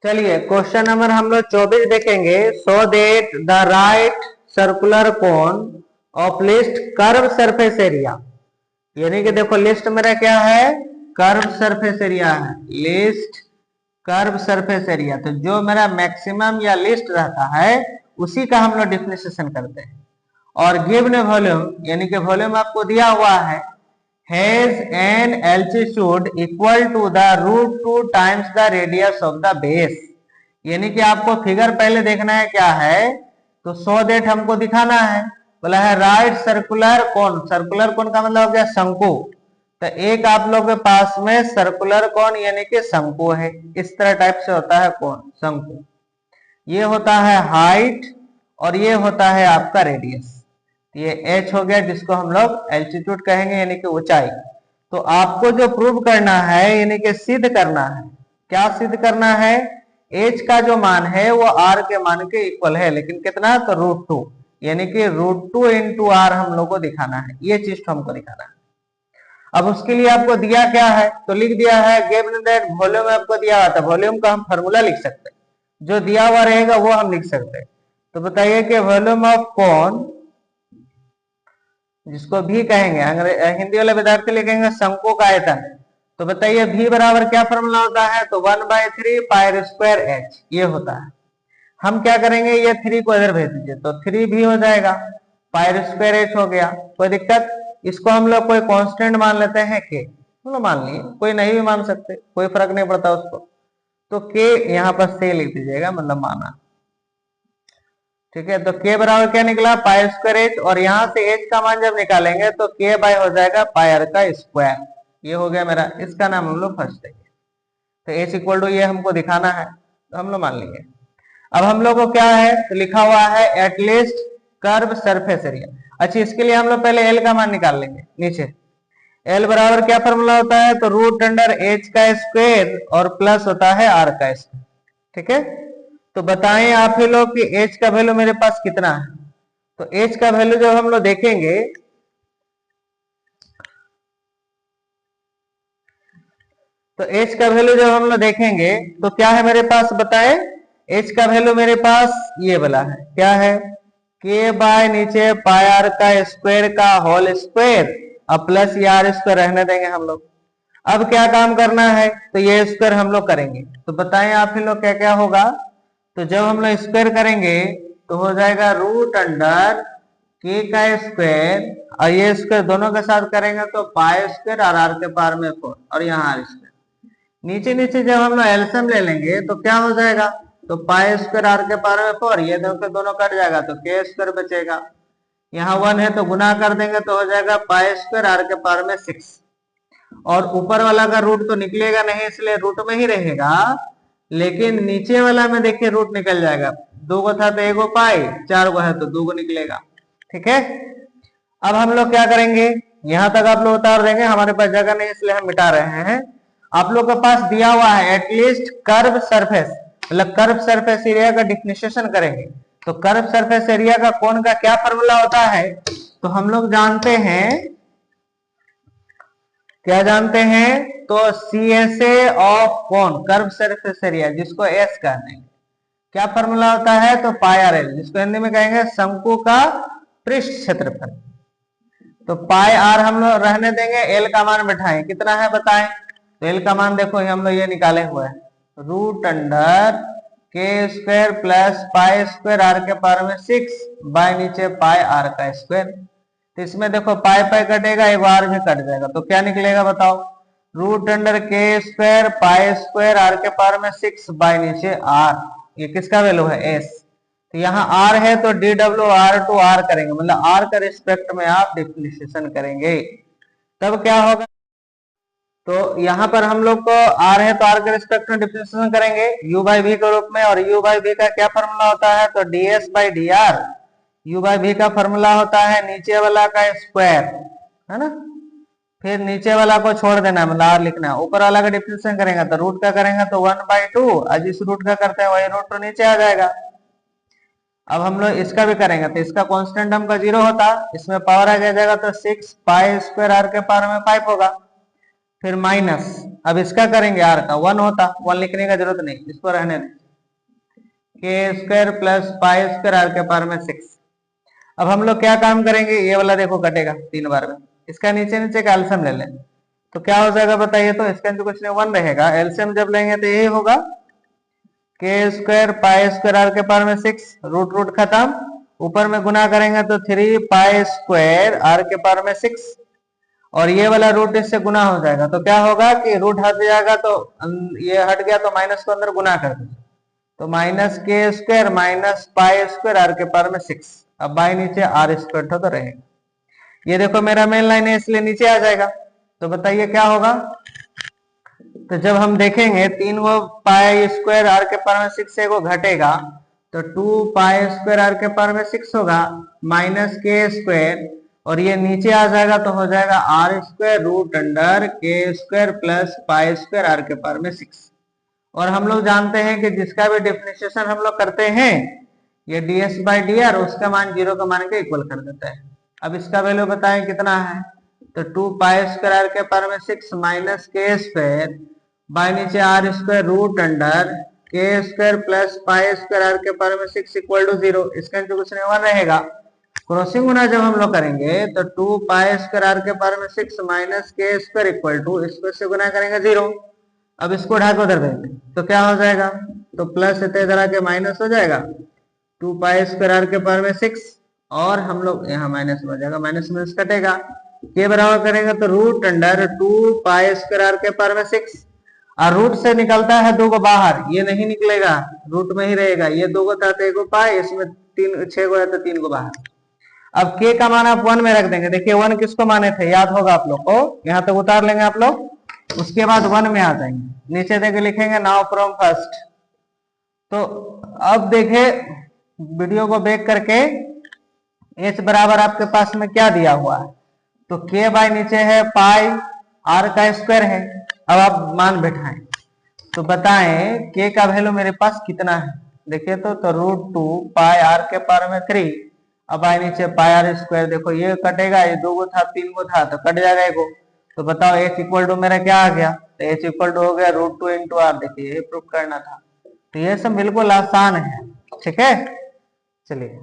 चलिए question number हम लोग 24 देखेंगे। So that the right circular cone of least curve surface area, यानी कि देखो लिस्ट मेरा क्या है, कर्व सरफेस एरिया है। लिस्ट कर्व सरफेस एरिया, तो जो मेरा मैक्सिमम या लिस्ट रहता है उसी का हम लोग डिफरेंशिएशन करते हैं। और गिवन वॉल्यूम, यानी कि वॉल्यूम आपको दिया हुआ है, has an altitude equal to the √2 times the radius of the base. यानी कि आपको फिगर पहले देखना है क्या है, तो सो देट हमको दिखाना है। बोला है राइट सर्कुलर कोन, सर्कुलर कोन का मतलब हो गया शंकु। तो एक आप लोग के पास में सर्कुलर कोन यानी कि शंकु है, इस तरह टाइप से होता है कोन शंकु। ये होता है हाइट और ये होता है आपका रेडियस। ये h हो गया जिसको हम लोग एल्टीट्यूड कहेंगे यानी कि ऊंचाई। तो आपको जो प्रूव करना है यानी कि सिद्ध करना है, क्या सिद्ध करना है, h का जो मान है वो r के मान के इक्वल है, लेकिन कितना, तो √2, यानी कि √2 इंटू r हम लोग को दिखाना है, ये चीज हमको दिखाना है। अब उसके लिए आपको दिया क्या है, तो लिख दिया है गिवन दैट वॉल्यूम आपको दिया हुआ था, वॉल्यूम का हम फार्मूला लिख सकते हैं, जो दिया हुआ रहेगा वो हम लिख सकते हैं। तो बताइए कि वॉल्यूम ऑफ कोन, जिसको भी कहेंगे, हिंदी वाले विद्यार्थी लिखेंगे शंकु का आयतन, तो बताइए v बराबर क्या फॉर्मूला होता है, तो 1/3 पाई स्क्वायर h ये होता है। हम क्या करेंगे, ये 3 को इधर भेज दीजिए तो 3 भी हो जाएगा, पाई स्क्वायर h हो गया, कोई दिक्कत। इसको हम लोग कोई कांस्टेंट मान लेते हैं के, मतलब मान लिए, कोई नहीं भी मान सकते, कोई फर्क नहीं पड़ता उसको। तो के यहाँ पर से लिख दीजिएगा, मतलब माना, ठीक है। तो के बराबर क्या निकला, पाई स्क्वायर एच, और यहाँ से एच का मान जब निकालेंगे तो के बाय हो जाएगा पाई आर का स्क्वायर। ये हो गया मेरा, इसका नाम हम लोग फर्स्ट देंगे। तो एच इक्वल टू ये हमको दिखाना है, तो हम लोग मान लेंगे। अब हम लोग को क्या है, तो लिखा हुआ है एटलीस्ट कर्व सरफेस एरिया। अच्छा, इसके लिए हम लोग पहले एल का मान निकाल लेंगे। नीचे एल बराबर क्या फॉर्मूला होता है, तो √एच का स्क्वायर और प्लस होता है आर का स्क्वायर, ठीक है। तो बताएं आप ही लोग कि एच का वैल्यू मेरे पास कितना है। तो एच का वैल्यू जब हम लोग देखेंगे, तो एच का वैल्यू जब हम लोग देखेंगे तो क्या है मेरे पास, बताएं। एच का वैल्यू मेरे पास ये वाला है, क्या है, के बाय नीचे पाई आर का स्क्वायर का होल स्क्वायर और प्लस ये आर स्क्वायर रहने देंगे हम लोग। अब क्या काम करना है, तो ये स्क्वायर हम लोग करेंगे। तो बताएं आप ही लोग क्या क्या होगा, तो जब हम लोग स्क्वायर करेंगे तो हो जाएगा √अंडर के का स्क्वायर, और ये स्क्वायर दोनों के साथ करेंगे तो पाई स्क्वायर और आर के पावर में 4, और यहाँ आर स्क्वायर। नीचे नीचे जब हम लोग एलसीएम ले लेंगे तो क्या हो जाएगा, तो पाई स्क्वायर आर के पावर में 4, ये दोनों कट जाएगा तो के स्क्वायर बचेगा। यहाँ 1 है तो गुना कर देंगे तो हो जाएगा पाई स्क्वायर आर के पावर में 6, और ऊपर वाला का रूट तो निकलेगा नहीं इसलिए रूट में ही रहेगा, लेकिन नीचे वाला में देखिए रूट निकल जाएगा। 2 गो था तो 1 गो पाई, 4 गो है तो 2 गो निकलेगा, ठीक है। अब हम लोग क्या करेंगे, यहां तक आप लोग उतार देंगे, हमारे पास जगह नहीं इसलिए हम मिटा रहे हैं। आप लोग के पास दिया हुआ है एटलीस्ट कर्व सरफेस, मतलब कर्व सरफेस एरिया का डिफरेंशिएशन करेंगे। तो कर्व सरफेस एरिया का कोण का क्या फॉर्मूला होता है, तो हम लोग जानते हैं, क्या जानते हैं, तो CSA of cone, curve surface area, जिसको एस कह देंगे। क्या फॉर्मूला होता है, तो पाई आर एल, जिसको हिंदी में कहेंगे शंकु का पृष्ठ क्षेत्रफल। तो पाई आर हम लोग रहने देंगे, एल का मान बैठाएं, कितना है बताएं। तो एल का मान देखो हम लोग ये निकाले हुए हैं, √under k square plus pi square r के पावर में 6 बाय नीचे पाई आर का स्क्वायर। तो इसमें देखो पाई पाई कटेगा, एक बार भी कट जाएगा, तो क्या निकलेगा बताओ, √under k square pi square r के पावर में 6 बाय नीचे आर, ये किसका वैल्यू है, एस। तो यहाँ आर है तो DWR/R करेंगे, मतलब आर का रिस्पेक्ट में आप डिफरेंशिएशन करेंगे, तब क्या होगा। तो यहाँ पर हम लोग को आर है तो आर के रिस्पेक्ट में डिफरेंशिएशन करेंगे u/v के रूप में, और u/v का क्या फॉर्मूला होता है, तो ds/dr। u/v का फॉर्मूला होता है नीचे वाला का स्क्वायर, है ना, फिर नीचे वाला को छोड़ देना, मतलब आर लिखना है, ऊपर वाला का डिफरेंशिएशन करेंगे तो रूट का करेंगे तो 1/2, और जिस रूट का करते हैं वही रूट तो नीचे आ जाएगा। अब हम लोग इसका भी करेंगे तो इसका कांस्टेंट हमका 0 होता, इसमें पावर आ जाएगा तो 6 पाई स्क्वायर आर के पावर में 5 होगा। फिर माइनस, अब इसका करेंगे आर का, 1 होता, 1 लिखने का जरूरत नहीं, इस पर रहने दें, k square plus pi square r के पावर में 6। अब हम लोग क्या काम करेंगे, ये वाला देखो कटेगा 3 बार में, इसका नीचे नीचे का एलसीएम ले लें, तो क्या हो जाएगा बताइए, तो इसका जो कुछ नहीं 1 रहेगा, एलसीएम जब लेंगे तो ये होगा के स्क्वायर पाई स्क्वायर आर के पावर में 6, रूट रूट खत्म, ऊपर में गुना करेंगे तो 3 पाई स्क्वायर आर के पावर में 6, और ये वाला रूट इससे गुना हो जाएगा, तो क्या होगा कि रूट हट जाएगा, तो ये हट गया तो माइनस को अंदर गुना कर दीजिए, तो minus k square minus pi square r के पावर में 6, अब बाई नीचे आर स्क्वायर तो रहेगा, ये देखो मेरा मेन लाइन है इसलिए नीचे आ जाएगा, तो बताइए क्या होगा, तो जब हम देखेंगे 3 वो पाई स्क्वायर आर के पावर में 6 से वो घटेगा, तो 2 पाई स्क्वायर आर के पावर में 6 होगा माइनस के स्क्वायर, और ये नीचे आ जाएगा तो हो जाएगा r square root under k square plus pi square r के पावर में 6। और हम लोग जानते हैं कि जिसका भी डिफरेंशिएशन हम लोग करते हैं ये ds बाई डी आर, उसका मान 0 का मान के इक्वल कर देता है। अब इसका वैल्यू बताएं कितना है, तो 2 पाई स्क्वायर आर के पावर में 6 माइनस के स्क्वायर बाई नीचे r square root under k square plus pi square r के पावर में 6 इक्वल टू 0, इसका जो कुछ नहीं 1 रहेगा, क्रॉसिंग गुना जब हम लोग करेंगे तो 2 पाई स्क्वायर आर के पावर में 6 minus k square equal to, इसको से गुना करेंगे 0, अब इसको उठा के उधर देंगे तो क्या हो जाएगा, तो प्लस इधर आके माइनस हो जाएगा, 2 पाई स्क्वायर आर के पावर में 6, और हम लोग यहाँ माइनस हो जाएगा, माइनस माइनस कटेगा, ये बराबर करेंगे तो root under 2 pi square r के पावर में 6, और रूट से निकलता है 2 को बाहर, ये नहीं निकलेगा, रूट में ही रहेगा, ये 2 को था तो 1 को पाई, इसमें 3 6 को है तो 3 को बाहर। अब के का मान आप 1 में रख देंगे, देखिए 1 किसको माने थे, याद होगा आप लोग को, यहाँ तक उतार लेंगे आप लोग, उसके बाद 1 में आ जाएंगे, नीचे देके लिखेंगे नाउ फ्रॉम फर्स्ट। तो अब देखे वीडियो को बैक करके h बराबर आपके पास में क्या दिया हुआ है, तो k बाय नीचे है पाई r का स्क्वायर है, अब आप मान बैठाएं तो बताएं k का वैल्यू मेरे पास कितना है, देखिए तो रूट 2 पाई r के पावर में 3, अब बाय नीचे पाई r स्क्वायर, देखो ये कटेगा, ये 2 को था 3 को था तो कट जाएगा 1 को, तो बताओ h इक्वल टू मेरा क्या आ गया, तो h इक्वल टू हो गया रूट 2 इंटू आर, देखिए ये प्रूफ करना था, तो ये सब बिल्कुल आसान है, ठीक है, चलिए।